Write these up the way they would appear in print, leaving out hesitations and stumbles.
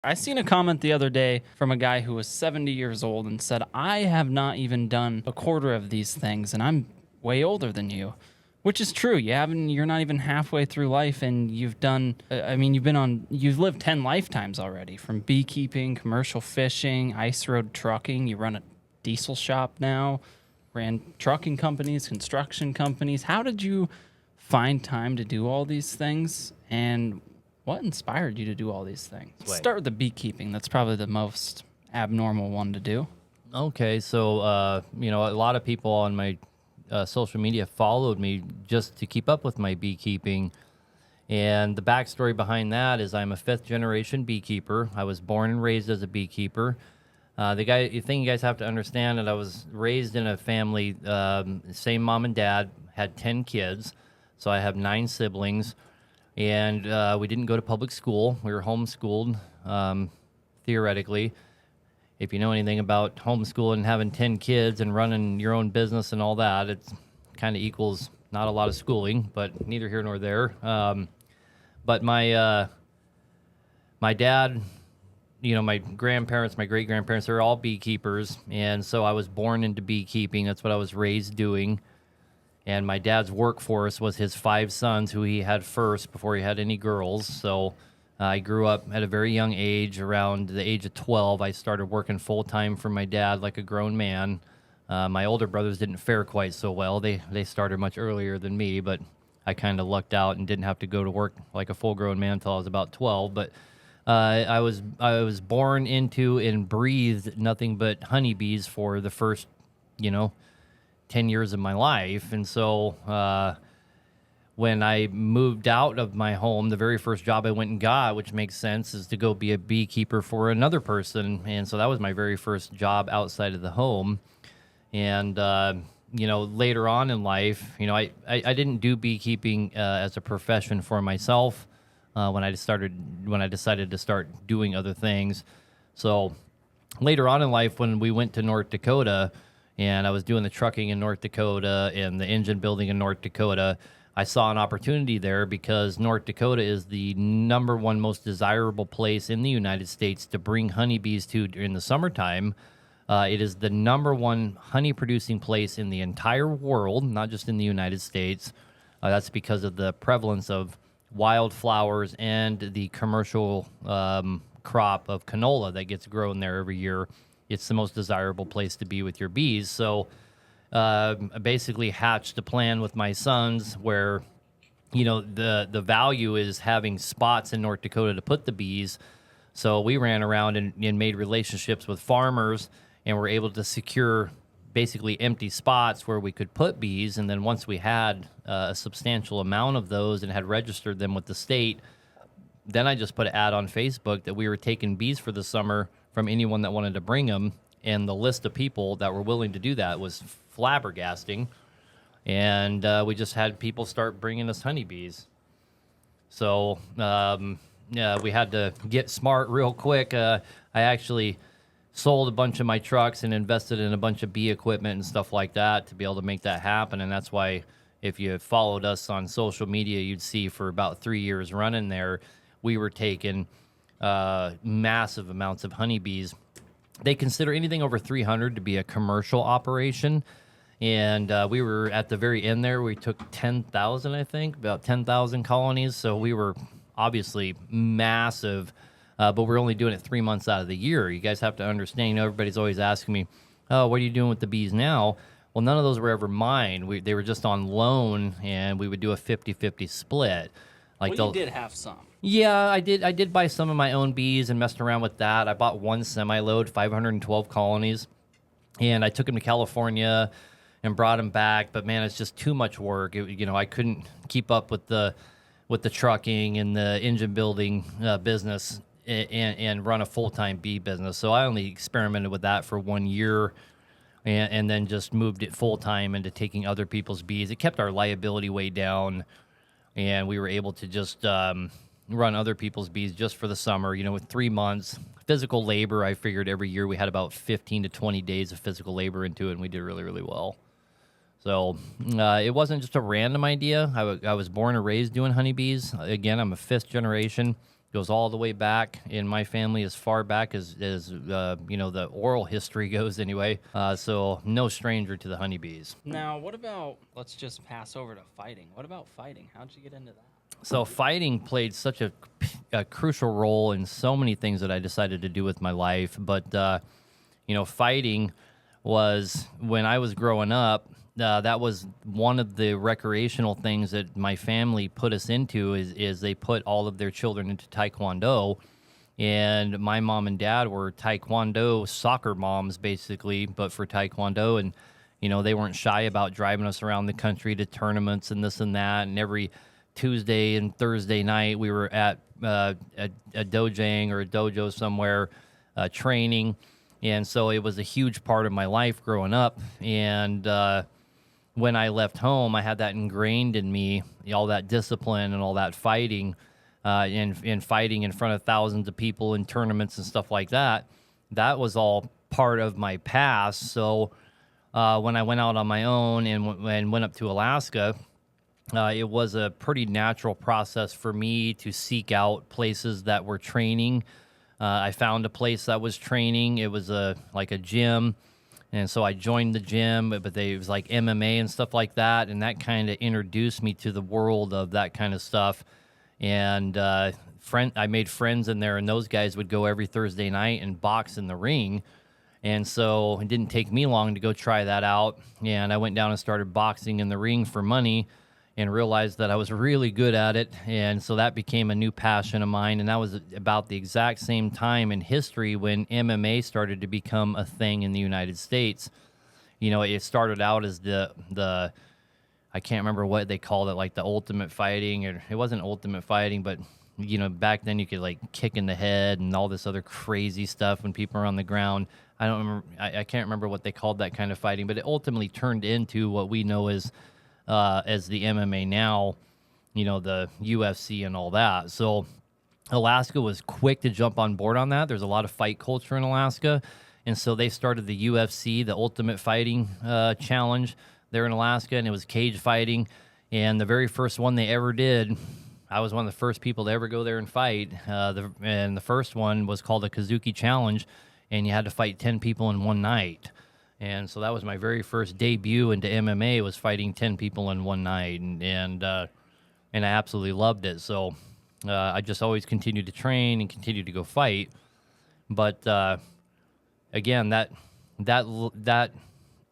I seen a comment the other day from a guy who was 70 years old and said, I have not even done a quarter of these things, and I'm way older than you. Which is true. You're not even halfway through life, and you've done. You've lived 10 lifetimes already, from beekeeping, commercial fishing, ice road trucking. You run a diesel shop now, ran trucking companies, construction companies. How did you find time to do all these things? And what inspired you to do all these things? Let's start with the beekeeping. That's probably the most abnormal one to do. Okay, so a lot of people on my social media followed me just to keep up with my beekeeping. And the backstory behind that is I'm a fifth generation beekeeper. I was born and raised as a beekeeper. The thing you guys have to understand that I was raised in a family, same mom and dad, had 10 kids. So I have 9 siblings. And we didn't go to public school. We were homeschooled, theoretically. If you know anything about homeschooling and having 10 kids and running your own business and all that, it kind of equals not a lot of schooling, but neither here nor there. But my dad, my grandparents, my great-grandparents, they're all beekeepers. And so I was born into beekeeping. That's what I was raised doing. And my dad's workforce was his 5 sons, who he had first before he had any girls. So I grew up at a very young age. Around the age of 12, I started working full-time for my dad like a grown man. My older brothers didn't fare quite so well. They started much earlier than me, but I kind of lucked out and didn't have to go to work like a full-grown man until I was about 12. But I was born into and breathed nothing but honeybees for the first, 10 years of my life. And so when I moved out of my home, the very first job I went and got, which makes sense, is to go be a beekeeper for another person. And so that was my very first job outside of the home. And, later on in life, I didn't do beekeeping as a profession for myself when I decided to start doing other things. So later on in life, when we went to North Dakota, and I was doing the trucking in North Dakota and the engine building in North Dakota, I saw an opportunity there because North Dakota is the number one most desirable place in the United States to bring honeybees to during the summertime. It is the number one honey-producing place in the entire world, not just in the United States. That's because of the prevalence of wildflowers and the commercial crop of canola that gets grown there every year. It's the most desirable place to be with your bees. So I basically hatched a plan with my sons where, the value is having spots in North Dakota to put the bees. So we ran around and made relationships with farmers and were able to secure basically empty spots where we could put bees. And then once we had a substantial amount of those and had registered them with the state, then I just put an ad on Facebook that we were taking bees for the summer from anyone that wanted to bring them, and the list of people that were willing to do that was flabbergasting, and we just had people start bringing us honeybees. So we had to get smart real quick. I actually sold a bunch of my trucks and invested in a bunch of bee equipment and stuff like that to be able to make that happen, and that's why if you followed us on social media, you'd see for about 3 years running there, we were taking massive amounts of honeybees. They consider anything over 300 to be a commercial operation. And we were at the very end there. We took 10,000, I think, about 10,000 colonies. So we were obviously massive, but we're only doing it 3 months out of the year. You guys have to understand, everybody's always asking me, oh, what are you doing with the bees now? Well, none of those were ever mine. They were just on loan, and we would do a 50-50 split. You did have some. Yeah, I did buy some of my own bees and messed around with that. I bought one semi-load, 512 colonies, and I took them to California and brought them back. But man, it's just too much work. I couldn't keep up with the trucking and the engine building business and run a full-time bee business. So I only experimented with that for 1 year, and then just moved it full-time into taking other people's bees. It kept our liability way down, and we were able to just run other people's bees just for the summer, with 3 months. Physical labor, I figured every year we had about 15 to 20 days of physical labor into it, and we did really, really well. So it wasn't just a random idea. I was born and raised doing honeybees. Again, I'm a 5th generation. goes all the way back in my family, as far back as the oral history goes anyway. So no stranger to the honeybees. Now, what about, let's just pass over to fighting. What about fighting? How'd you get into that? So fighting played such a crucial role in so many things that I decided to do with my life. But, fighting was, when I was growing up, that was one of the recreational things that my family put us into is they put all of their children into Taekwondo. And my mom and dad were Taekwondo soccer moms, basically, but for Taekwondo. And, they weren't shy about driving us around the country to tournaments and this and that. And every Tuesday and Thursday night, we were at a dojang or a dojo somewhere training. And so it was a huge part of my life growing up. And when I left home, I had that ingrained in me, all that discipline and all that fighting, and fighting in front of thousands of people in tournaments and stuff like that. That was all part of my past. So when I went out on my own and went up to Alaska, it was a pretty natural process for me to seek out places that were training. I found a place that was training. It was like a gym. And so I joined the gym, but it was like MMA and stuff like that. And that kind of introduced me to the world of that kind of stuff. And I made friends in there, and those guys would go every Thursday night and box in the ring. And so it didn't take me long to go try that out. And I went down and started boxing in the ring for money and realized that I was really good at it. And so that became a new passion of mine. And that was about the exact same time in history when MMA started to become a thing in the United States. It started out as the I can't remember what they called it, like the ultimate fighting, or it wasn't ultimate fighting, but back then you could like kick in the head and all this other crazy stuff when people are on the ground. I don't remember. I can't remember what they called that kind of fighting, but it ultimately turned into what we know as the MMA now, the UFC and all that. So Alaska was quick to jump on board on that. There's a lot of fight culture in Alaska. And so they started the UFC, the Ultimate Fighting Challenge there in Alaska, and it was cage fighting. And the very first one they ever did, I was one of the first people to ever go there and fight. And the first one was called the Kazuki Challenge, and you had to fight 10 people in one night. And so that was my very first debut into MMA, was fighting 10 people in one night, and I absolutely loved it. So I just always continued to train and continued to go fight. But again, that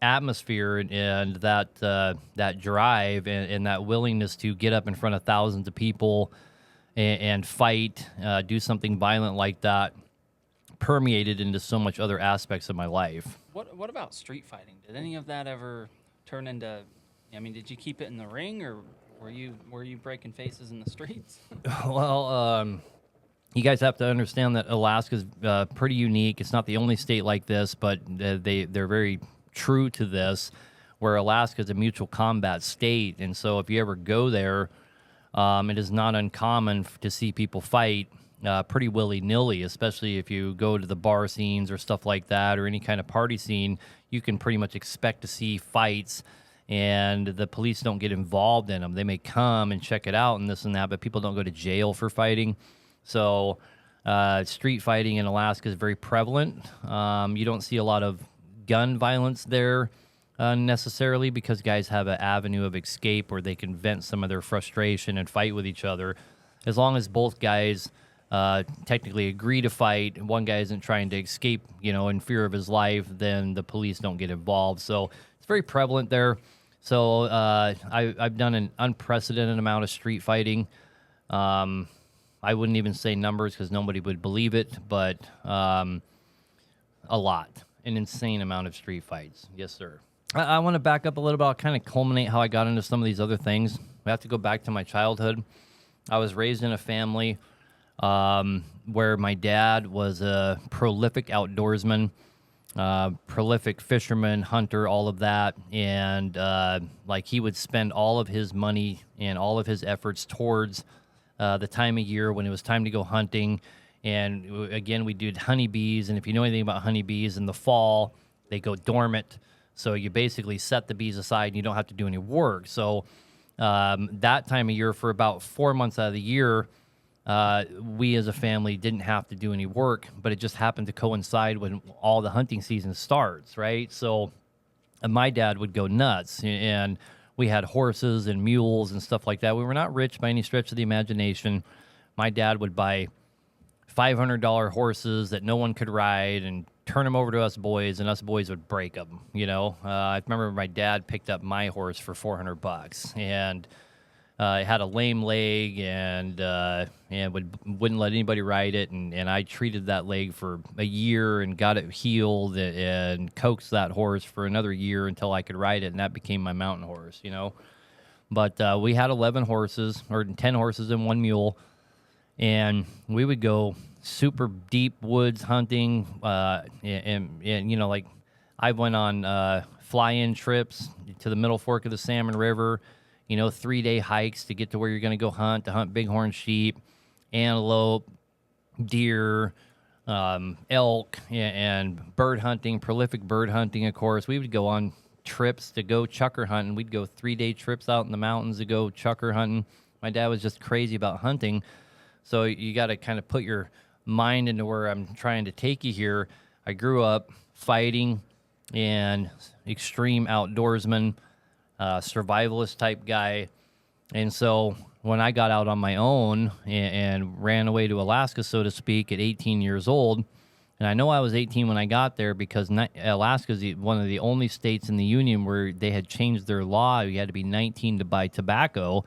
atmosphere and that drive and that willingness to get up in front of thousands of people and fight, do something violent like that, permeated into so much other aspects of my life. What about street fighting? Did any of that ever turn into? I mean, did you keep it in the ring, or were you breaking faces in the streets? Well, you guys have to understand that Alaska's pretty unique. It's not the only state like this, but they're very true to this, where Alaska is a mutual combat state, and so if you ever go there, it is not uncommon to see people fight pretty willy-nilly, especially if you go to the bar scenes or stuff like that, or any kind of party scene. You can pretty much expect to see fights, and the police don't get involved in them. They may come and check it out and this and that, but people don't go to jail for fighting. So street fighting in Alaska is very prevalent. You don't see a lot of gun violence there necessarily, because guys have an avenue of escape where they can vent some of their frustration and fight with each other. As long as both guys technically agree to fight, and one guy isn't trying to escape, in fear of his life, then the police don't get involved. So it's very prevalent there. So I've done an unprecedented amount of street fighting. I wouldn't even say numbers because nobody would believe it, but a lot, an insane amount of street fights. Yes, sir. I want to back up a little bit. I'll kind of culminate how I got into some of these other things. We have to go back to my childhood. I was raised in a family where my dad was a prolific outdoorsman, prolific fisherman, hunter, all of that. And he would spend all of his money and all of his efforts towards the time of year when it was time to go hunting. And again, we did honeybees. And if you know anything about honeybees, in the fall, they go dormant. So you basically set the bees aside and you don't have to do any work. So that time of year, for about 4 months out of the year, we as a family didn't have to do any work, but it just happened to coincide when all the hunting season starts, right? So my dad would go nuts, and we had horses and mules and stuff like that. We were not rich by any stretch of the imagination. My dad would buy $500 horses that no one could ride and turn them over to us boys, and us boys would break them. I remember my dad picked up my horse for $400, and it had a lame leg, and wouldn't let anybody ride it, and I treated that leg for a year and got it healed and coaxed that horse for another year until I could ride it, and that became my mountain horse. But we had 11 horses, or 10 horses and one mule, and we would go super deep woods hunting, and like I went on fly-in trips to the Middle Fork of the Salmon River, 3-day hikes to get to where you're going to go to hunt bighorn sheep, antelope, deer, elk, and bird hunting, prolific bird hunting, of course. We would go on trips to go chucker hunting. We'd go 3-day trips out in the mountains to go chucker hunting. My dad was just crazy about hunting. So you got to kind of put your mind into where I'm trying to take you here. I grew up fighting and extreme outdoorsman, survivalist type guy. And so when I got out on my own and ran away to Alaska, so to speak, at 18 years old, and I know I was 18 when I got there because Alaska is one of the only states in the union where they had changed their law. You had to be 19 to buy tobacco.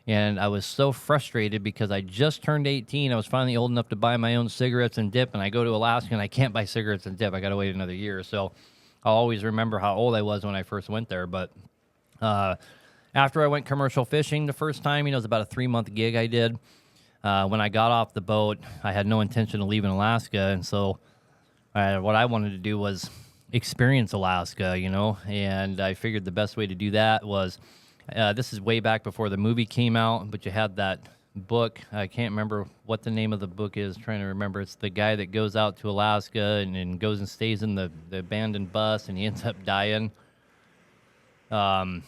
And I was so frustrated because I just turned 18. I was finally old enough to buy my own cigarettes and dip, and I go to Alaska and I can't buy cigarettes and dip. I got to wait another year. So I'll always remember how old I was when I first went there. But after I went commercial fishing the first time, it was about a 3-month gig I did. When I got off the boat, I had no intention of leaving Alaska. And so what I wanted to do was experience Alaska, and I figured the best way to do that was this is way back before the movie came out, but you had that book. I can't remember what the name of the book is. Trying to remember. It's the guy that goes out to Alaska and goes and stays in the abandoned bus, and he ends up dying. God,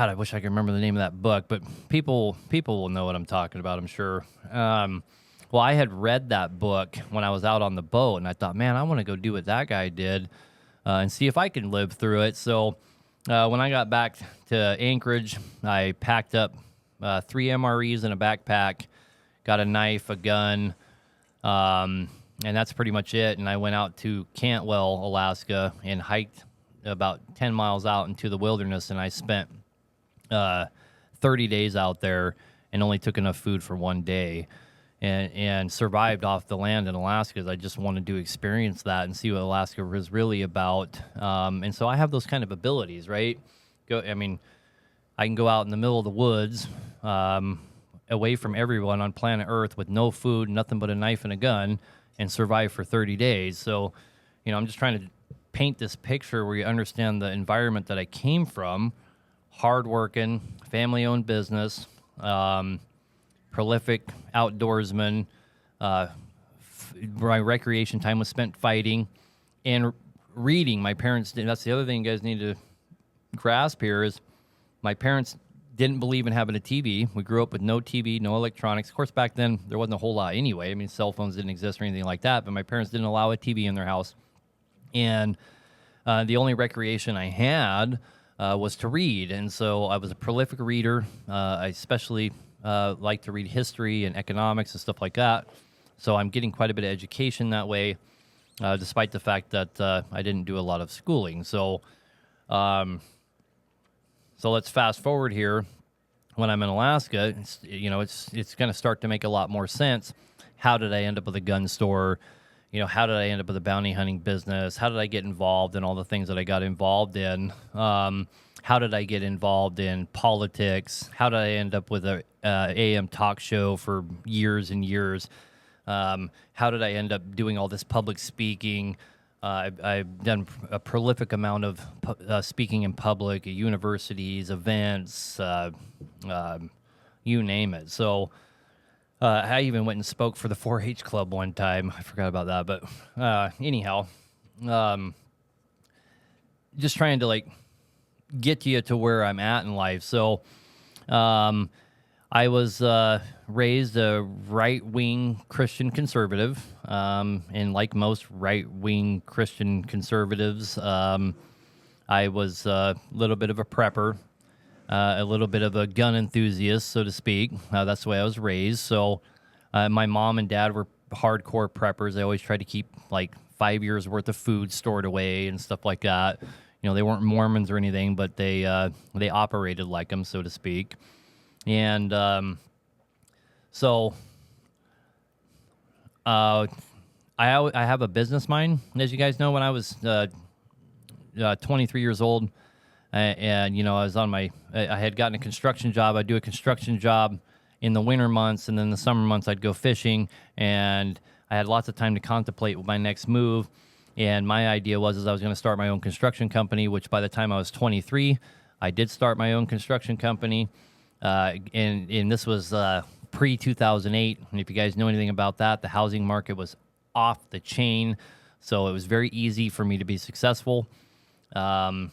I wish I could remember the name of that book, but people will know what I'm talking about, I'm sure. Well, I had read that book when I was out on the boat, and I thought, man, I want to go do what that guy did and see if I can live through it. So when I got back to Anchorage, I packed up 3 MREs in a backpack, got a knife, a gun, and that's pretty much it. And I went out to Cantwell, Alaska, and hiked about 10 miles out into the wilderness, and I spent 30 days out there and only took enough food for one day. And survived off the land in Alaska because I just wanted to experience that and see what Alaska was really about. And so I have those kind of abilities, right? I can go out in the middle of the woods, away from everyone on planet Earth with no food, nothing but a knife and a gun, and survive for 30 days. So, I'm just trying to paint this picture where you understand the environment that I came from, hardworking, family-owned business, prolific outdoorsman. My recreation time was spent fighting and reading. My parents did. That's the other thing you guys need to grasp here is my parents didn't believe in having a TV. We grew up with no TV, no electronics. Of course, back then there wasn't a whole lot anyway. Cell phones didn't exist or anything like that, but my parents didn't allow a TV in their house. And the only recreation I had was to read. And so I was a prolific reader. I especially like to read history and economics and stuff like that. So I'm getting quite a bit of education that way, despite the fact that I didn't do a lot of schooling. So let's fast forward here. When I'm in Alaska, it's going to start to make a lot more sense. How did I end up with a gun store? How did I end up with a bounty hunting business? How did I get involved in all the things that I got involved in? How did I get involved in politics? How did I end up with a AM talk show for years and years? How did I end up doing all this public speaking? I've done a prolific amount of speaking in public, at universities, events, you name it. So I even went and spoke for the 4-H club one time. I forgot about that, but anyhow, just trying to get you to where I'm at in life. So I was raised a right-wing Christian conservative, and like most right-wing Christian conservatives, I was a little bit of a prepper, a little bit of a gun enthusiast, so to speak. That's the way I was raised. So my mom and dad were hardcore preppers. They always tried to keep like 5 years worth of food stored away and stuff like that. You know, they weren't Mormons or anything, but they operated like them, so to speak. And so I have a business mind, as you guys know. When I was 23 years old, and you know, I was on my, I had gotten a construction job. I'd do a construction job in the winter months, and then the summer months I'd go fishing, and I had lots of time to contemplate my next move. And my idea was I was going to start my own construction company, which by the time I was 23, I did start my own construction company. And this was pre-2008. And if you guys know anything about that, the housing market was off the chain. So it was very easy for me to be successful. And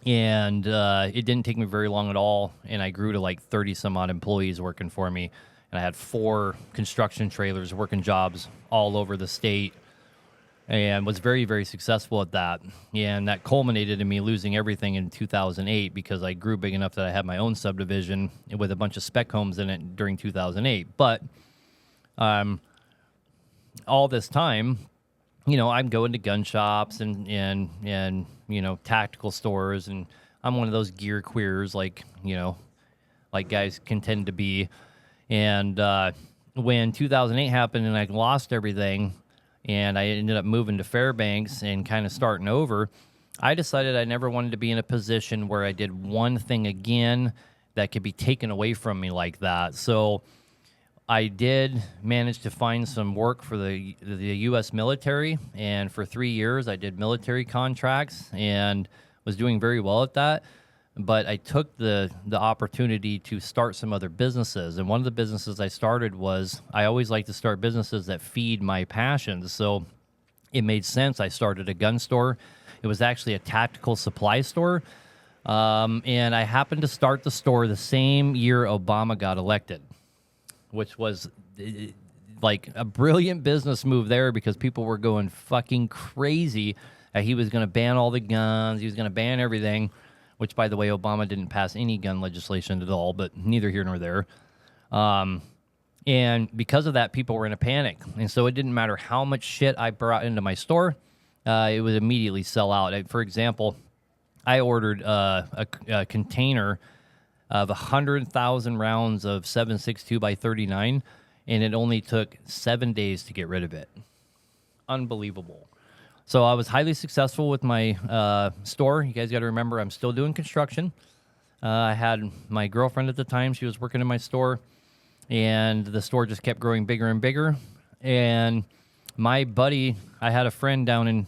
it didn't take me very long at all. And I grew to like 30 some odd employees working for me. And I had 4 construction trailers working jobs all over the state, and was very, very successful at that. And that culminated in me losing everything in 2008 because I grew big enough that I had my own subdivision with a bunch of spec homes in it during 2008. But all this time, you know, I'm going to gun shops and you know, tactical stores, and I'm one of those gear queers, like, you know, like guys can tend to be. And when 2008 happened and I lost everything, and I ended up moving to Fairbanks and kind of starting over, I decided I never wanted to be in a position where I did one thing again that could be taken away from me like that. So I did manage to find some work for the U.S. military, and for 3 years I did military contracts and was doing very well at that. But I took the opportunity to start some other businesses. And one of the businesses I started was, I always like to start businesses that feed my passions. So it made sense. I started a gun store. It was actually a tactical supply store. And I happened to start the store the same year Obama got elected, which was like a brilliant business move there, because people were going fucking crazy that he was going to ban all the guns. He was going to ban everything. Which, by the way, Obama didn't pass any gun legislation at all, but neither here nor there. And because of that, people were in a panic. And so it didn't matter how much shit I brought into my store, it would immediately sell out. For example, I ordered a container of 100,000 rounds of 7.62 by 39, and it only took 7 days to get rid of it. Unbelievable. So I was highly successful with my store. You guys got to remember, I'm still doing construction. I had my girlfriend at the time. She was working in my store, and the store just kept growing bigger and bigger. And my buddy, I had a friend down in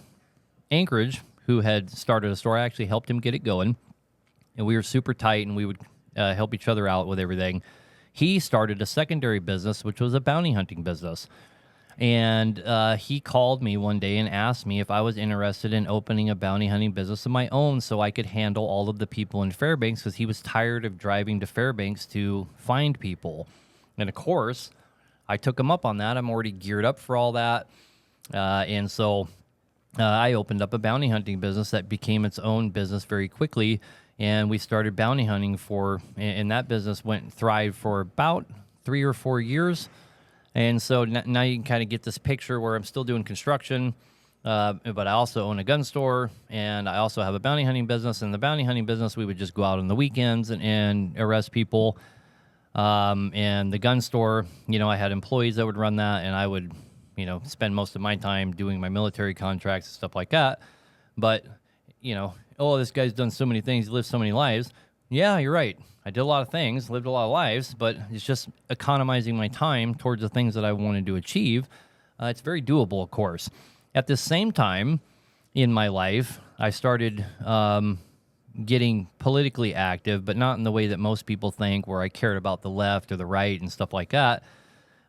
Anchorage who had started a store. I actually helped him get it going, and we were super tight, and we would help each other out with everything. He started a secondary business, which was a bounty hunting business. And he called me one day and asked me if I was interested in opening a bounty hunting business of my own so I could handle all of the people in Fairbanks, because he was tired of driving to Fairbanks to find people. And of course, I took him up on that. I'm already geared up for all that. And so I opened up a bounty hunting business that became its own business very quickly. And we started bounty hunting and that business thrived for about 3 or 4 years. And so now you can kind of get this picture where I'm still doing construction, but I also own a gun store, and I also have a bounty hunting business. In the bounty hunting business, we would just go out on the weekends and arrest people. And the gun store, you know, I had employees that would run that, and I would, you know, spend most of my time doing my military contracts and stuff like that. But, you know, oh, this guy's done so many things, he lived so many lives. Yeah, you're right. I did a lot of things, lived a lot of lives, but it's just economizing my time towards the things that I wanted to achieve. It's very doable, of course. At the same time in my life, I started getting politically active, but not in the way that most people think, where I cared about the left or the right and stuff like that.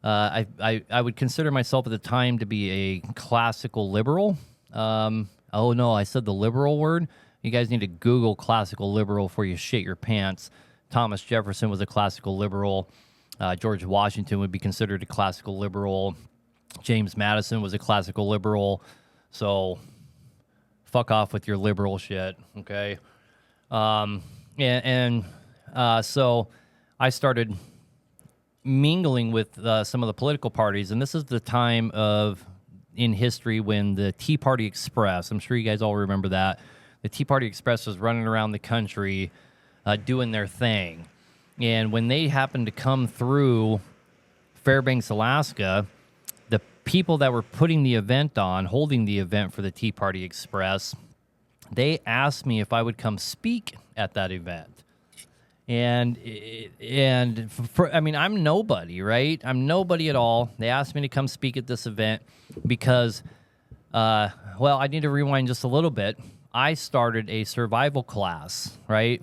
I would consider myself at the time to be a classical liberal. Oh, no, I said the liberal word. You guys need to Google classical liberal before you shit your pants. Thomas Jefferson was a classical liberal. George Washington would be considered a classical liberal. James Madison was a classical liberal. So fuck off with your liberal shit, okay? So I started mingling with some of the political parties, and this is the time in history when the Tea Party Express, I'm sure you guys all remember that, the Tea Party Express was running around the country doing their thing. And when they happened to come through Fairbanks, Alaska, the people that were putting the event on, holding the event for the Tea Party Express, they asked me if I would come speak at that event. And I mean, I'm nobody, right? I'm nobody at all. They asked me to come speak at this event because, well, I need to rewind just a little bit. I started a survival class, right?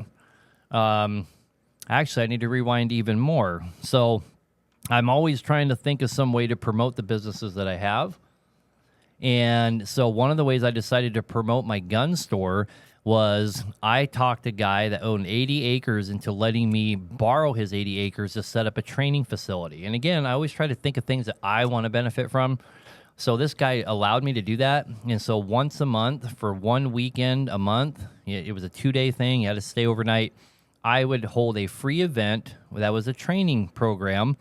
Actually, I need to rewind even more. So I'm always trying to think of some way to promote the businesses that I have. And so one of the ways I decided to promote my gun store was I talked a guy that owned 80 acres into letting me borrow his 80 acres to set up a training facility. And again, I always try to think of things that I want to benefit from. So this guy allowed me to do that. And so once a month for one weekend a month, it was a 2-day thing. You had to stay overnight. I would hold a free event that was a training program.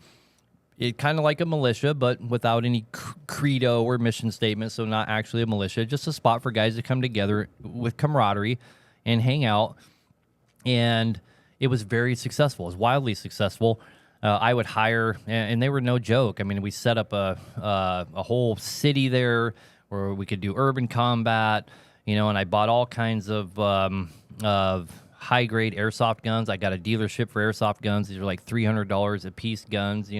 It kind of like a militia, but without any credo or mission statement, so not actually a militia, just a spot for guys to come together with camaraderie and hang out. And it was very successful. It was wildly successful. I would hire, and they were no joke. I mean, we set up a whole city there where we could do urban combat, and I bought all kinds of high-grade airsoft guns. I got a dealership for airsoft guns. These are like $300 a piece guns,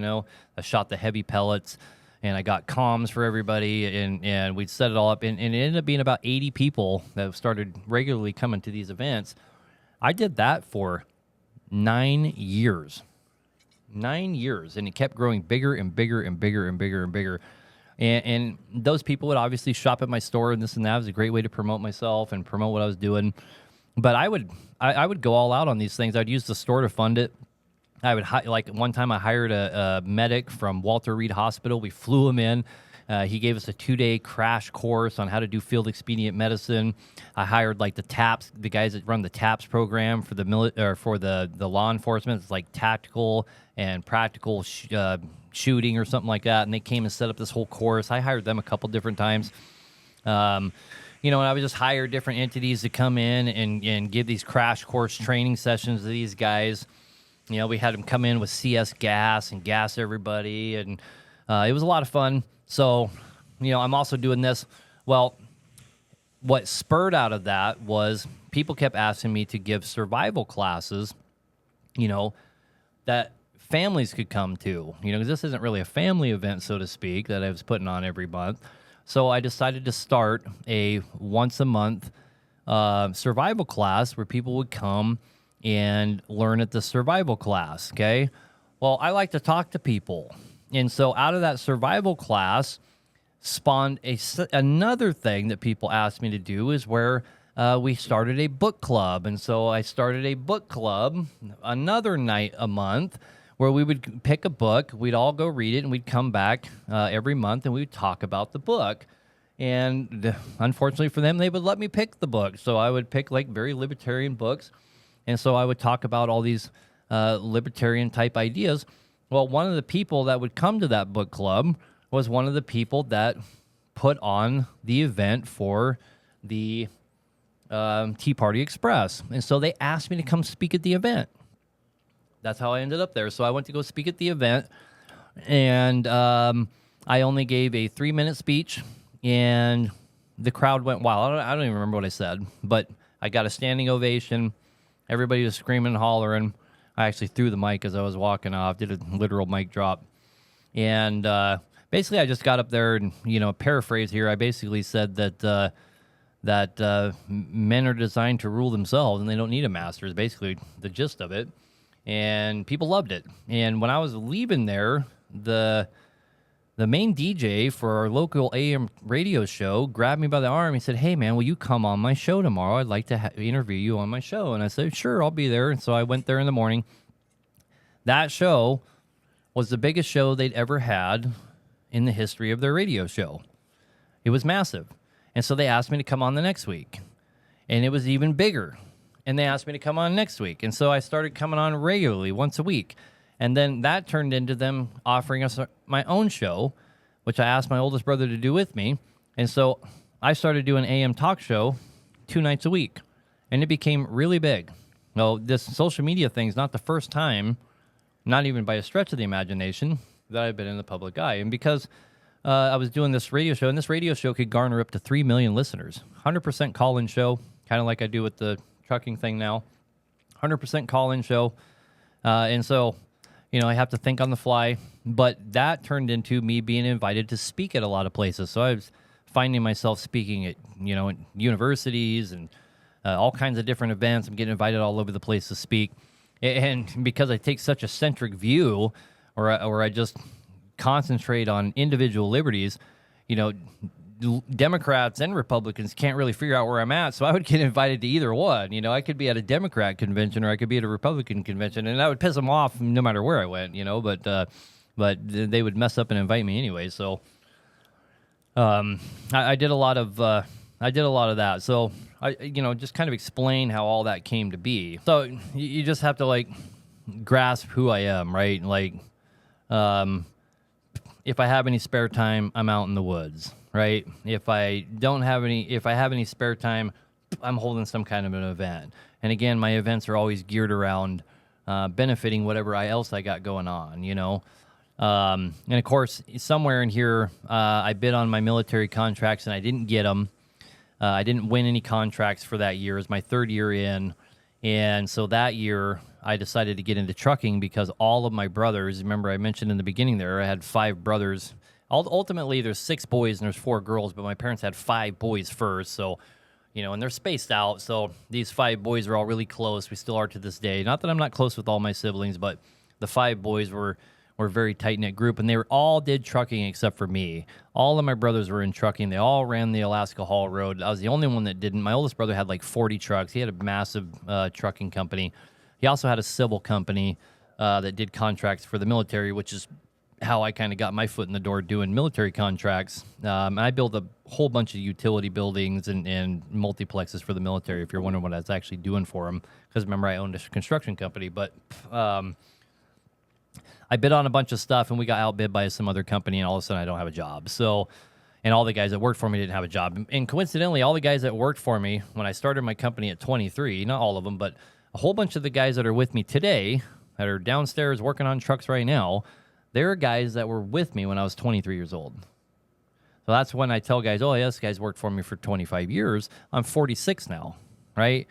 I shot the heavy pellets, and I got comms for everybody, and we'd set it all up, and it ended up being about 80 people that started regularly coming to these events. I did that for 9 years. 9 years, and it kept growing bigger and bigger and bigger and bigger and bigger. And those people would obviously shop at my store, and this and that. It was a great way to promote myself and promote what I was doing. But I would go all out on these things. I'd use the store to fund it. I would like one time I hired a medic from Walter Reed Hospital. We flew him in. He gave us a 2-day crash course on how to do field expedient medicine. I hired like the guys that run the TAPS program for the law enforcement. It's like tactical and practical shooting or something like that. And they came and set up this whole course. I hired them a couple different times. And I would just hire different entities to come in and give these crash course training sessions to these guys. We had them come in with CS gas and gas everybody, and it was a lot of fun. So, I'm also doing this. Well, what spurred out of that was people kept asking me to give survival classes, that families could come to, because this isn't really a family event, so to speak, that I was putting on every month. So I decided to start a once-a-month survival class where people would come and learn at the survival class, okay? Well, I like to talk to people. And so out of that survival class spawned another thing that people asked me to do is where we started a book club. And so I started a book club another night a month where we would pick a book, we'd all go read it, and we'd come back every month and we would talk about the book. And unfortunately for them, they would let me pick the book. So I would pick like very libertarian books. And so I would talk about all these libertarian type ideas. Well, one of the people that would come to that book club was one of the people that put on the event for the Tea Party Express. And so they asked me to come speak at the event. That's how I ended up there. So I went to go speak at the event, and I only gave a 3-minute speech, and the crowd went wild. I don't even remember what I said, but I got a standing ovation. Everybody was screaming and hollering. I actually threw the mic as I was walking off, did a literal mic drop. And basically I just got up there and, paraphrase here, I basically said that men are designed to rule themselves and they don't need a master is basically the gist of it. And people loved it. And when I was leaving there, the the main DJ for our local AM radio show grabbed me by the arm. He said, "Hey, man, will you come on my show tomorrow? I'd like to interview you on my show." And I said, "Sure, I'll be there." And so I went there in the morning. That show was the biggest show they'd ever had in the history of their radio show. It was massive. And so they asked me to come on the next week. And it was even bigger. And they asked me to come on next week. And so I started coming on regularly once a week. And then that turned into them offering us my own show, which I asked my oldest brother to do with me. And so I started doing AM talk show 2 nights a week. And it became really big. Well, this social media thing is not the first time, not even by a stretch of the imagination, that I've been in the public eye. And because I was doing this radio show, and this radio show could garner up to 3 million listeners. 100% call-in show, kind of like I do with the trucking thing now. 100% call-in show. And so, I have to think on the fly. But that turned into me being invited to speak at a lot of places. So I was finding myself speaking at, at universities and all kinds of different events. I'm getting invited all over the place to speak. And because I take such a centric view, or I just concentrate on individual liberties, Democrats and Republicans can't really figure out where I'm at. So I would get invited to either one. I could be at a Democrat convention or I could be at a Republican convention, and that would piss them off no matter where I went. But they would mess up and invite me anyway. So I did a lot of that. So I just kind of explain how all that came to be. So you just have to grasp who I am, right? If I have any spare time, I'm out in the woods, right? If I have any spare time, I'm holding some kind of an event. And again, my events are always geared around benefiting whatever else I got going on, And of course, somewhere in here, I bid on my military contracts and I didn't get them. I didn't win any contracts for that year. It was my 3rd year in. And so that year, I decided to get into trucking because all of my brothers, remember I mentioned in the beginning there, I had 5 brothers. Ultimately, there's 6 boys and there's 4 girls, but my parents had 5 boys first. So, and they're spaced out. So these 5 boys are all really close. We still are to this day. Not that I'm not close with all my siblings, but the 5 boys were a very tight-knit group, and they all did trucking except for me. All of my brothers were in trucking. They all ran the Alaska Haul Road. I was the only one that didn't. My oldest brother had 40 trucks. He had a massive trucking company. He also had a civil company that did contracts for the military, which is how I kind of got my foot in the door doing military contracts. And I built a whole bunch of utility buildings and multiplexes for the military, if you're wondering what I was actually doing for them. Because remember, I owned a construction company. But I bid on a bunch of stuff, and we got outbid by some other company, and all of a sudden I don't have a job. So, and all the guys that worked for me didn't have a job. And coincidentally, all the guys that worked for me when I started my company at 23, not all of them, but a whole bunch of the guys that are with me today, that are downstairs working on trucks right now, they're guys that were with me when I was 23 years old. So that's when I tell guys, oh, yeah, this guy's worked for me for 25 years. I'm 46 now, right?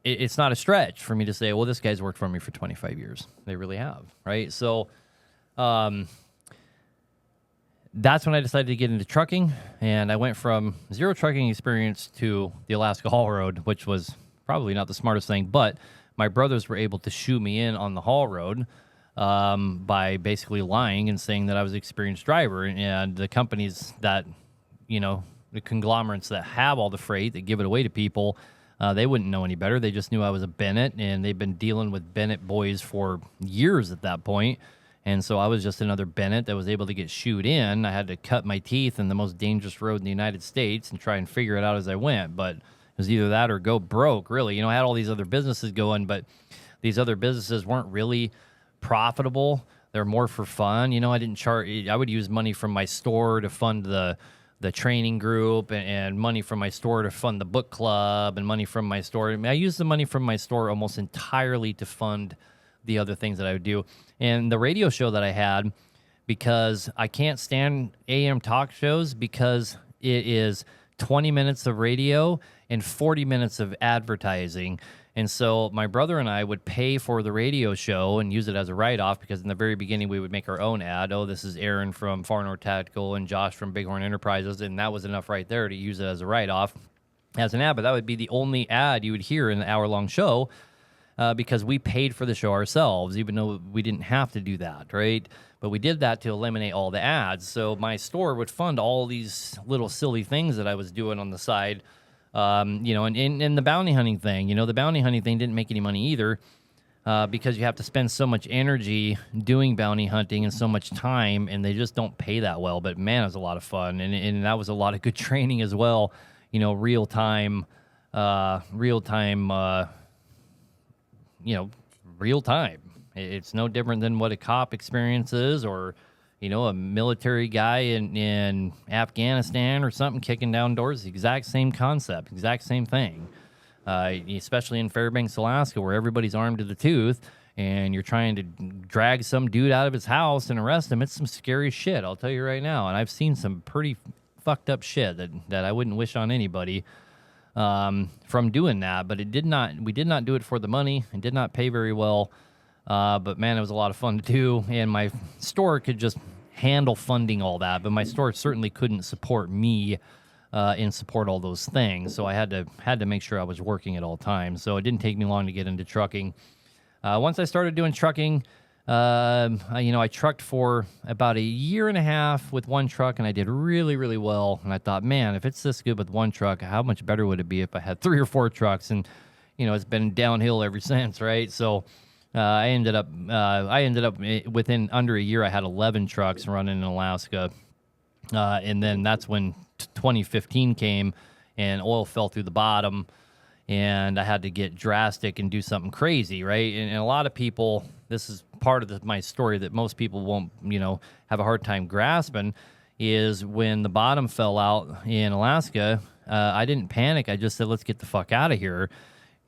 It's not a stretch for me to say, well, this guy's worked for me for 25 years. They really have, right? So that's when I decided to get into trucking, and I went from 0 trucking experience to the Alaska Haul Road, which was probably not the smartest thing, but my brothers were able to shoot me in on the haul road by basically lying and saying that I was an experienced driver, and the companies that, the conglomerates that have all the freight, that give it away to people, they wouldn't know any better. They just knew I was a Bennett, and they've been dealing with Bennett boys for years at that point. And so I was just another Bennett that was able to get shooed in. I had to cut my teeth in the most dangerous road in the United States and try and figure it out as I went. But it was either that or go broke, really. I had all these other businesses going, but these other businesses weren't really profitable. They're more for fun. I didn't charge. I would use money from my store to fund the training group and money from my store to fund the book club and money from my store. I used the money from my store almost entirely to fund the other things that I would do. And the radio show that I had, because I can't stand AM talk shows because it is 20 minutes of radio and 40 minutes of advertising. And so my brother and I would pay for the radio show and use it as a write-off, because in the very beginning we would make our own ad. Oh, this is Aaron from Far North Tactical and Josh from Bighorn Enterprises, and that was enough right there to use it as a write-off as an ad. But that would be the only ad you would hear in the hour-long show because we paid for the show ourselves, even though we didn't have to do that, right? But we did that to eliminate all the ads. So my store would fund all these little silly things that I was doing on the side. You know, and the bounty hunting thing, you know, the bounty hunting thing didn't make any money either, because you have to spend so much energy doing bounty hunting and so much time, and they just don't pay that well. But man, it was a lot of fun, and that was a lot of good training as well. You know, real time, you know, real time. It's no different than what a cop experience is, or, you know, a military guy in Afghanistan or something kicking down doors. The exact same concept, exact same thing. Especially in Fairbanks, Alaska, where everybody's armed to the tooth, and you're trying to drag some dude out of his house and arrest him. It's some scary shit, I'll tell you right now. And I've seen some pretty fucked up shit that I wouldn't wish on anybody from doing that. But we did not do it for the money. It did not pay very well. But man, it was a lot of fun to do, and my store could just handle funding all that, but my store certainly couldn't support me and support all those things. So I had to make sure I was working at all times. So it didn't take me long to get into trucking. Once I started doing trucking, I trucked for about a year and a half with one truck, and I did really, really well. And I thought, man, if it's this good with one truck, how much better would it be if I had 3 or 4 trucks? And, you know, it's been downhill ever since, right? So I ended up within under a year, I had 11 trucks running in Alaska. And then that's when 2015 came and oil fell through the bottom, and I had to get drastic and do something crazy, right? And a lot of people, this is part of my story that most people won't, you know, have a hard time grasping, is when the bottom fell out in Alaska, I didn't panic. I just said, let's get the fuck out of here.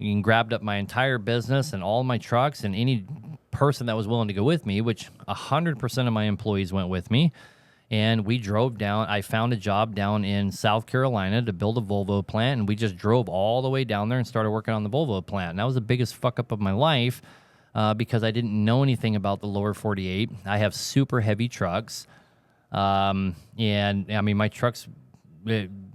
And grabbed up my entire business and all my trucks and any person that was willing to go with me, which 100% of my employees went with me. And we drove down. I found a job down in South Carolina to build a Volvo plant, and we just drove all the way down there and started working on the Volvo plant. And that was the biggest fuck up of my life because I didn't know anything about the lower 48. I have super heavy trucks. And I mean, my trucks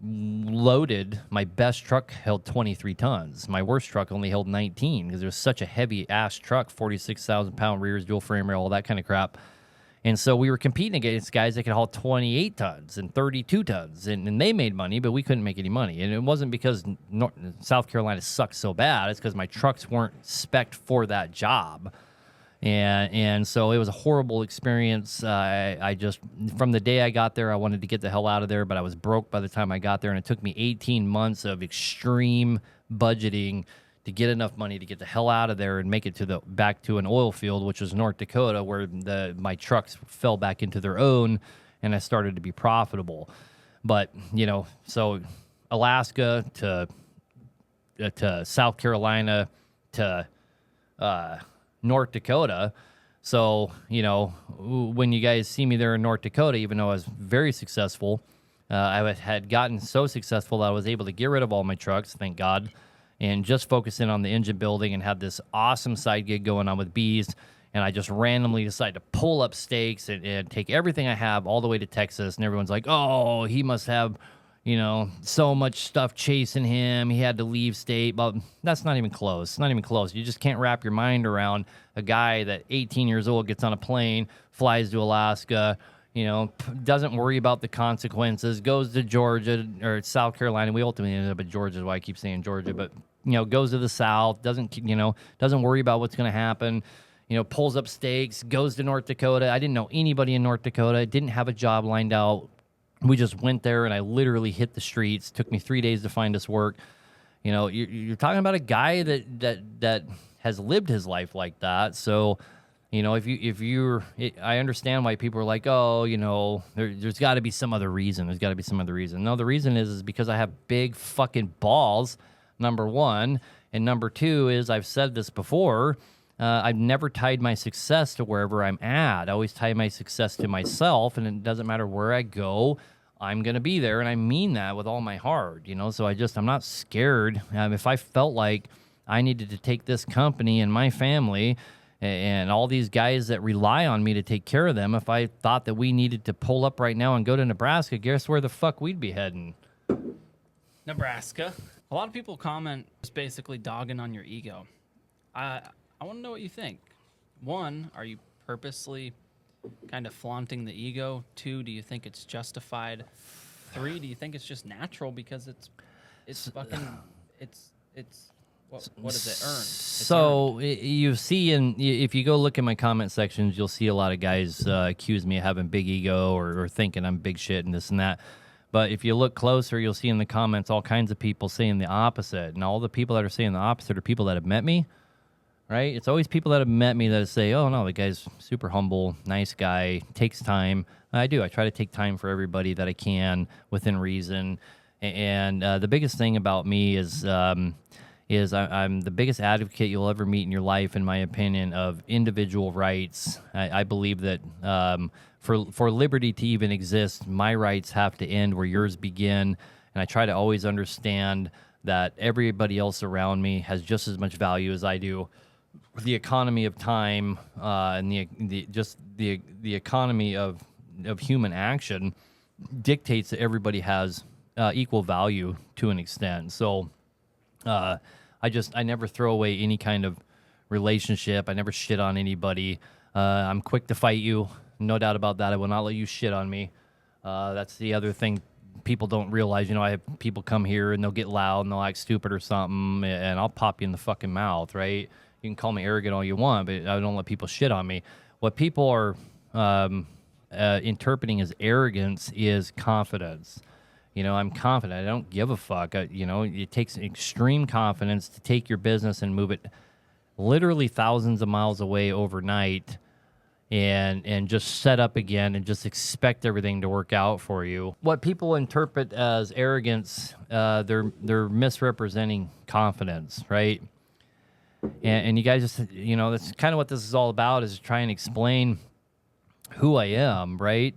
loaded, my best truck held 23 tons. My worst truck only held 19 because it was such a heavy ass truck, 46,000 pound rears, dual frame rail, all that kind of crap. And so we were competing against guys that could haul 28 tons and 32 tons, and they made money, but we couldn't make any money. And it wasn't because South Carolina sucked so bad. It's because my trucks weren't spec'd for that job. And so it was a horrible experience. I just, from the day I got there, I wanted to get the hell out of there, but I was broke by the time I got there, and it took me 18 months of extreme budgeting to get enough money to get the hell out of there and make it back to an oil field, which was North Dakota, where my trucks fell back into their own, and I started to be profitable. But, you know, so Alaska to South Carolina to North Dakota. So, you know, when you guys see me there in North Dakota, even though I was very successful, I had gotten so successful that I was able to get rid of all my trucks, thank God, and just focus in on the engine building, and had this awesome side gig going on with bees. And I just randomly decided to pull up stakes and take everything I have all the way to Texas. And everyone's like, oh, he must have, you know, so much stuff chasing him. He had to leave state. But that's not even close. Not even close. You just can't wrap your mind around a guy that 18 years old gets on a plane, flies to Alaska, you know, doesn't worry about the consequences, goes to Georgia or South Carolina. We ultimately ended up at Georgia, is why I keep saying Georgia. But, you know, goes to the South, doesn't worry about what's going to happen. You know, pulls up stakes, goes to North Dakota. I didn't know anybody in North Dakota. Didn't have a job lined out. We just went there, and I literally hit the streets. Took me 3 days to find us work. You know, you're talking about a guy that has lived his life like that. So, you know, I understand why people are like, oh, you know, there's got to be some other reason. There's got to be some other reason. No, the reason is because I have big fucking balls, number one. And number two is, I've said this before, I've never tied my success to wherever I'm at. I always tie my success to myself, and it doesn't matter where I go, I'm going to be there. And I mean that with all my heart, you know, so I'm not scared. If I felt like I needed to take this company and my family and all these guys that rely on me to take care of them, if I thought that we needed to pull up right now and go to Nebraska, guess where the fuck we'd be heading? Nebraska. A lot of people comment just basically dogging on your ego. I want to know what you think. One, are you purposely kind of flaunting the ego? 2, do you think it's justified? 3, do you think it's just natural because it's fucking it's what is it earned? It's So earned. you see, if you go look in my comment sections, you'll see a lot of guys accuse me of having big ego or thinking I'm big shit and this and that. But if you look closer, you'll see in the comments all kinds of people saying the opposite. And all the people that are saying the opposite are people that have met me, right? It's always people that have met me that say, oh, no, the guy's super humble, nice guy, takes time. I do. I try to take time for everybody that I can within reason. And the biggest thing about me is I'm the biggest advocate you'll ever meet in your life, in my opinion, of individual rights. I believe that for liberty to even exist, my rights have to end where yours begin. And I try to always understand that everybody else around me has just as much value as I do. The economy of time and the economy of human action dictates that everybody has equal value to an extent. So I never throw away any kind of relationship. I never shit on anybody. I'm quick to fight you. No doubt about that. I will not let you shit on me. That's the other thing people don't realize. You know, I have people come here and they'll get loud and they'll act stupid or something, and I'll pop you in the fucking mouth, right? You can call me arrogant all you want, but I don't let people shit on me. What people are interpreting as arrogance is confidence. You know, I'm confident. I don't give a fuck. It takes extreme confidence to take your business and move it literally thousands of miles away overnight and just set up again and just expect everything to work out for you. What people interpret as arrogance, they're misrepresenting confidence, right? And you guys just, that's kind of what this is all about, is try and explain who I am, right?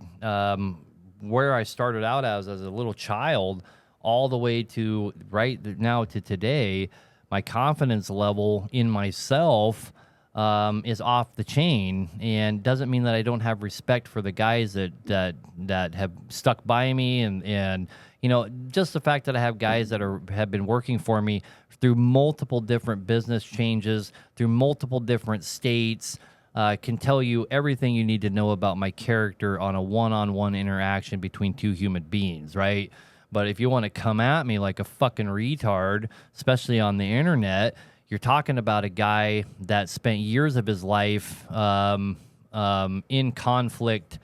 Where I started out as a little child all the way to right now to today. My confidence level in myself is off the chain, and doesn't mean that I don't have respect for the guys that have stuck by me, and just the fact that I have guys that have been working for me through multiple different business changes, through multiple different states, can tell you everything you need to know about my character on a one-on-one interaction between two human beings, right? But if you want to come at me like a fucking retard, especially on the internet, you're talking about a guy that spent years of his life in conflict,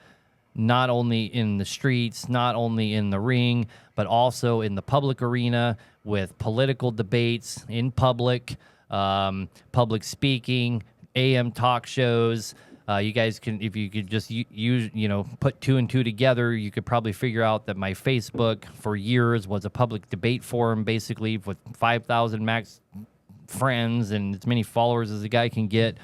not only in the streets, not only in the ring, but also in the public arena with political debates in public, public speaking, AM talk shows. You guys can, if you could just use, put 2 and 2 together, you could probably figure out that my Facebook for years was a public debate forum, basically with 5,000 max friends and as many followers as a guy can get,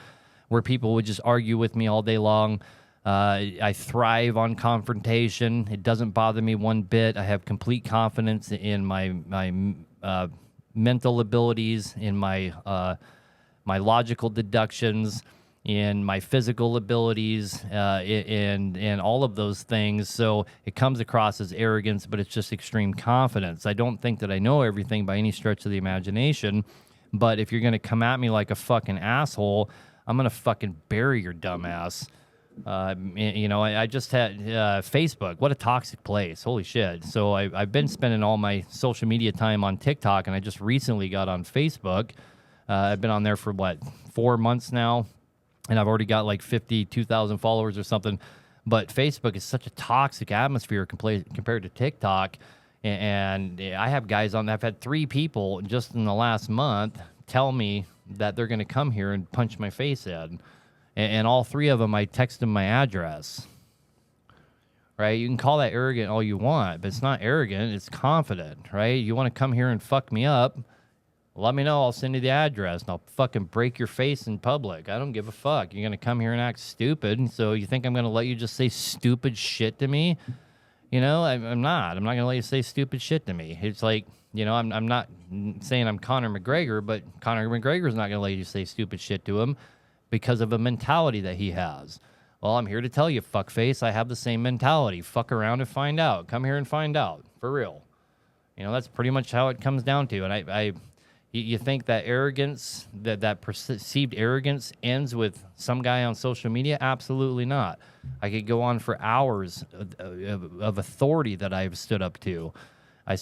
where people would just argue with me all day long. I thrive on confrontation. It doesn't bother me one bit. I have complete confidence in my mental abilities, in my logical deductions, in my physical abilities, and all of those things. So it comes across as arrogance, but it's just extreme confidence. I don't think that I know everything by any stretch of the imagination, but if you're going to come at me like a fucking asshole, I'm going to fucking bury your dumb ass. I just had Facebook. What a toxic place. Holy shit. So I've been spending all my social media time on TikTok, and I just recently got on Facebook. I've been on there for 4 months now, and I've already got like 52,000 followers or something. But Facebook is such a toxic atmosphere compared to TikTok. And I have guys on. I've had 3 people just in the last month tell me that they're going to come here and punch my face in. And all 3 of them, I text them my address. Right? You can call that arrogant all you want, but it's not arrogant. It's confident, right? You want to come here and fuck me up, let me know. I'll send you the address, and I'll fucking break your face in public. I don't give a fuck. You're going to come here and act stupid, so you think I'm going to let you just say stupid shit to me? I'm not. I'm not going to let you say stupid shit to me. It's like, I'm not saying I'm Conor McGregor, but Conor McGregor's not going to let you say stupid shit to him because of a mentality that he has. Well, I'm here to tell you, fuckface, I have the same mentality. Fuck around and find out. Come here and find out. For real. That's pretty much how it comes down to. And You think that arrogance, that perceived arrogance ends with some guy on social media? Absolutely not. I could go on for hours of authority that I've stood up to. I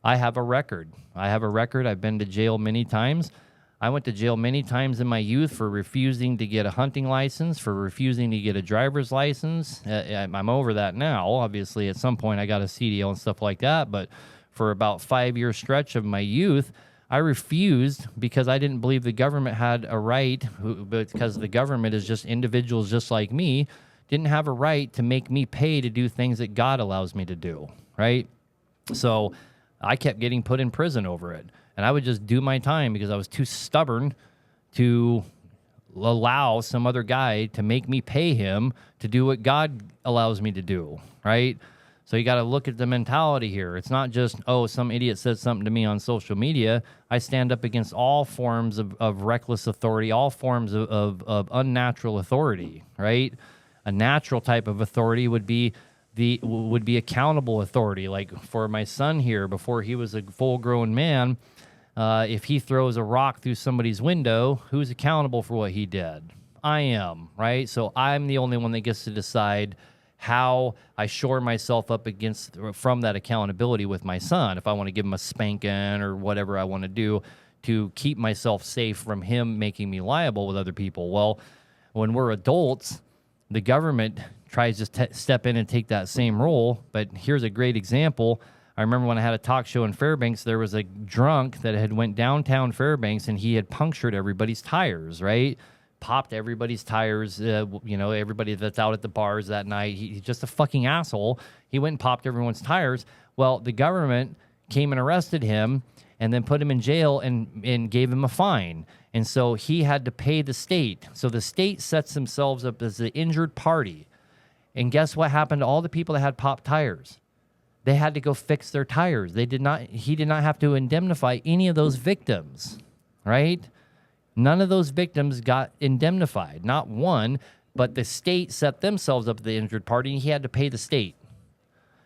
have a record. I've been to jail many times. I went to jail many times in my youth for refusing to get a hunting license, for refusing to get a driver's license. I'm over that now. Obviously, at some point, I got a CDL and stuff like that. But for about 5-year stretch of my youth, I refused because I didn't believe the government had a right, because the government is just individuals just like me, didn't have a right to make me pay to do things that God allows me to do, right? So I kept getting put in prison over it. And I would just do my time because I was too stubborn to allow some other guy to make me pay him to do what God allows me to do, right? So you got to look at the mentality here. It's not just, oh, some idiot said something to me on social media. I stand up against all forms of reckless authority, all forms of unnatural authority, right? A natural type of authority would be accountable authority. Like for my son here, before he was a full-grown man, if he throws a rock through somebody's window, who's accountable for what he did? I am, right? So I'm the only one that gets to decide how I shore myself up from that accountability with my son. If I want to give him a spanking or whatever I want to do to keep myself safe from him making me liable with other people. Well, when we're adults, the government tries to step in and take that same role. But here's a great example. I remember when I had a talk show in Fairbanks, there was a drunk that had went downtown Fairbanks and he had punctured everybody's tires, right? Popped everybody's tires, everybody that's out at the bars that night. He's just a fucking asshole. He went and popped everyone's tires. Well, the government came and arrested him and then put him in jail and gave him a fine. And so he had to pay the state. So the state sets themselves up as the injured party. And guess what happened to all the people that had popped tires? They had to go fix their tires. He did not have to indemnify any of those victims, right? None of those victims got indemnified, not one, but the state set themselves up as the injured party, and he had to pay the state.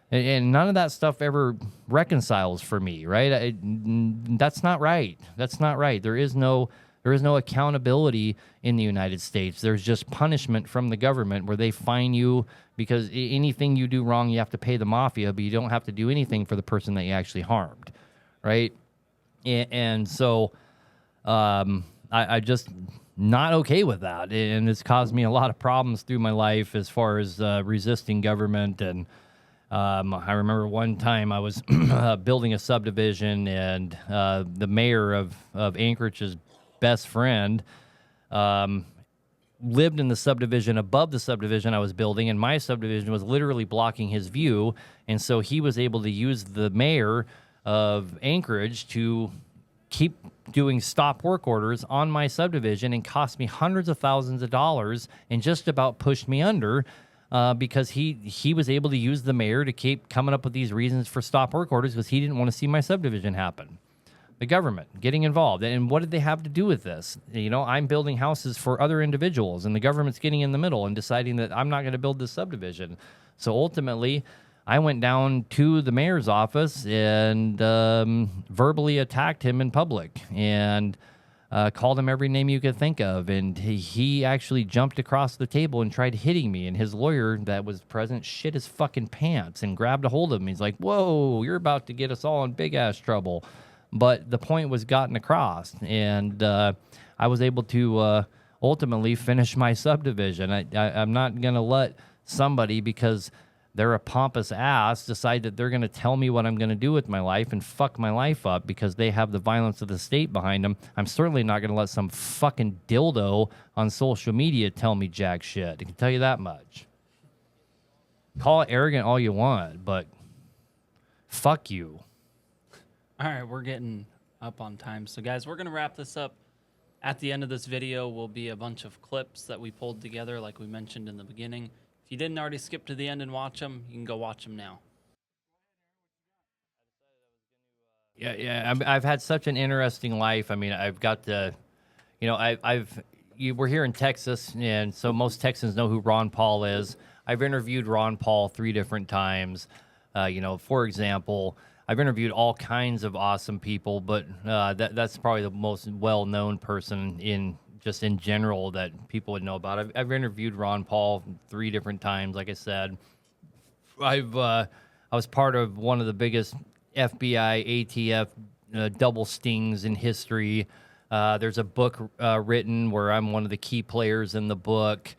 And none of that stuff ever reconciles for me, right? That's not right. That's not right. There is no accountability in the United States. There's just punishment from the government where they fine you because anything you do wrong, you have to pay the mafia, but you don't have to do anything for the person that you actually harmed, right? And so I just not okay with that. And it's caused me a lot of problems through my life as far as resisting government. And I remember one time I was building a subdivision, and the mayor of Anchorage's best friend lived in the subdivision above the subdivision I was building, and my subdivision was literally blocking his view. And so he was able to use the mayor of Anchorage to keep doing stop work orders on my subdivision and cost me hundreds of thousands of dollars and just about pushed me under because he was able to use the mayor to keep coming up with these reasons for stop work orders because he didn't want to see my subdivision happen. The government getting involved. And what did they have to do with this? I'm building houses for other individuals, and the government's getting in the middle and deciding that I'm not going to build this subdivision. So ultimately, I went down to the mayor's office and verbally attacked him in public and called him every name you could think of. And he actually jumped across the table and tried hitting me. And his lawyer that was present shit his fucking pants and grabbed a hold of him. He's like, "Whoa, you're about to get us all in big-ass trouble." But the point was gotten across, and I was able to ultimately finish my subdivision. I'm not going to let somebody, because they're a pompous ass, decide that they're going to tell me what I'm going to do with my life and fuck my life up because they have the violence of the state behind them. I'm certainly not going to let some fucking dildo on social media tell me jack shit. I can tell you that much. Call it arrogant all you want, but fuck you. All right, we're getting up on time. So, guys, we're going to wrap this up. At the end of this video will be a bunch of clips that we pulled together, like we mentioned in the beginning. If you didn't already skip to the end and watch them, you can go watch them now. Yeah. I've had such an interesting life. I mean, I've got the, we're here in Texas, and so most Texans know who Ron Paul is. I've interviewed Ron Paul 3 different times. For example, I've interviewed all kinds of awesome people, but that's probably the most well-known person in general that people would know about. I've interviewed Ron Paul 3 different times. Like I said, I was part of one of the biggest FBI ATF double stings in history. There's a book written where I'm one of the key players in the book.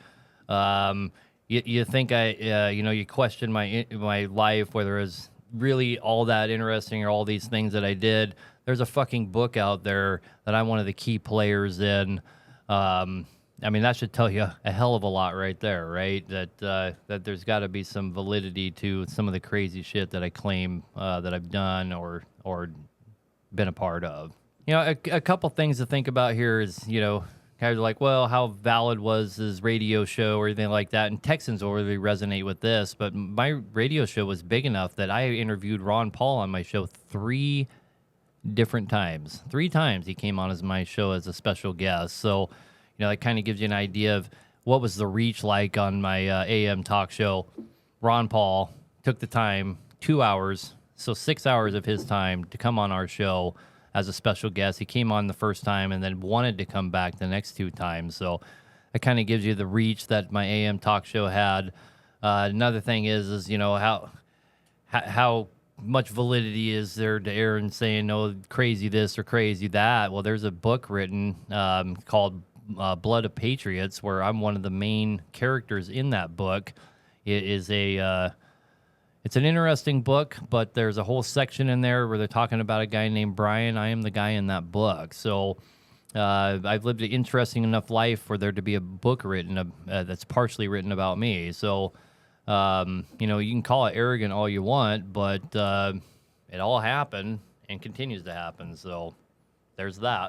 You think you question my life, whether it's really all that interesting or all these things that I did. There's a fucking book out there that I'm one of the key players in. I mean, that should tell you a hell of a lot right there, right? That there's got to be some validity to some of the crazy shit that I claim that I've done or been a part of. A couple things to think about here is, kind of like, well, how valid was his radio show or anything like that? And Texans will really resonate with this, but my radio show was big enough that I interviewed Ron Paul on my show 3 different times. 3 times he came on as my show as a special guest. So, that kind of gives you an idea of what was the reach like on my AM talk show. Ron Paul took the time, 2 hours, so 6 hours of his time to come on our show as a special guest. He came on the first time and then wanted to come back the next 2 times. So it kind of gives you the reach that my AM talk show had. Another thing is how much validity is there to Aaron saying, "Oh, crazy this or crazy that?" Well, there's a book written called Blood of Patriots, where I'm one of the main characters in that book. It is it's an interesting book, but there's a whole section in there where they're talking about a guy named Brian. I am the guy in that book. So I've lived an interesting enough life for there to be a book written that's partially written about me. So, you can call it arrogant all you want, but it all happened and continues to happen. So there's that.